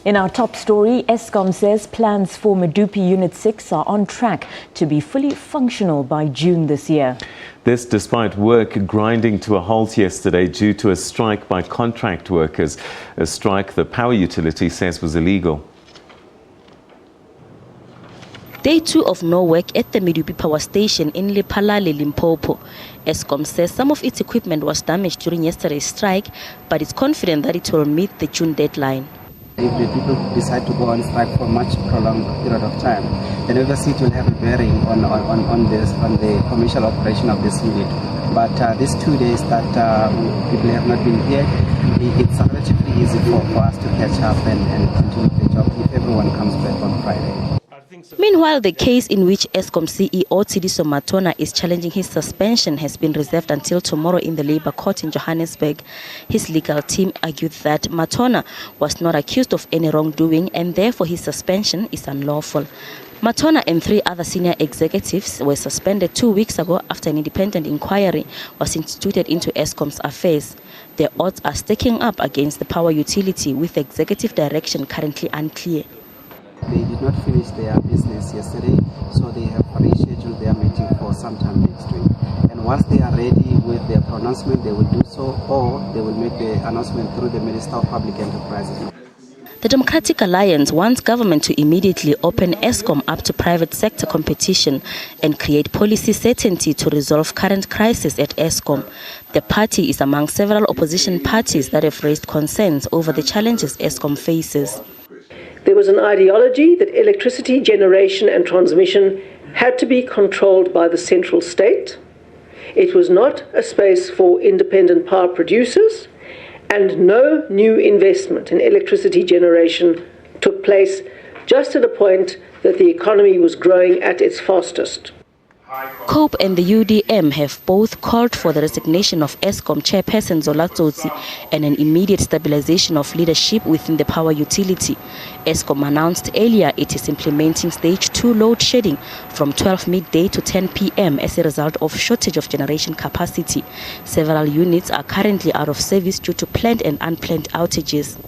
In our top story, Eskom says plans for Medupi Unit 6 are on track to be fully functional by June this year. This despite work grinding to a halt yesterday due to a strike by contract workers, a strike the power utility says was illegal. Day 2 of no work at the Medupi power station in Limpopo. Eskom says some of its equipment was damaged during yesterday's strike, but it's confident that it will meet the June deadline. If the people decide to go on strike for a much prolonged period of time, then obviously it will have a bearing on the commercial operation of this unit. But these 2 days that people have not been here, it's relatively easy for us to catch up and continue the job if everyone comes back on Friday. Meanwhile, the case in which Eskom CEO Tshediso Matona is challenging his suspension has been reserved until tomorrow in the Labour Court in Johannesburg. His legal team argued that Matona was not accused of any wrongdoing and therefore his suspension is unlawful. Matona and 3 other senior executives were suspended 2 weeks ago after an independent inquiry was instituted into Eskom's affairs. The odds are stacking up against the power utility, with executive direction currently unclear. They did not finish their business yesterday, so they have rescheduled their meeting for sometime next week. And once they are ready with their pronouncement, they will do so, or they will make the announcement through the Minister of Public Enterprises. The Democratic Alliance wants government to immediately open Eskom up to private sector competition and create policy certainty to resolve current crisis at Eskom. The party is among several opposition parties that have raised concerns over the challenges Eskom faces. There was an ideology that electricity generation and transmission had to be controlled by the central state. It was not a space for independent power producers, and no new investment in electricity generation took place just at a point that the economy was growing at its fastest. COPE and the UDM have both called for the resignation of Eskom chairperson Zola Tsotsi and an immediate stabilization of leadership within the power utility. Eskom announced earlier it is implementing stage 2 load shedding from 12 midday to 10 p.m. as a result of shortage of generation capacity. Several units are currently out of service due to planned and unplanned outages.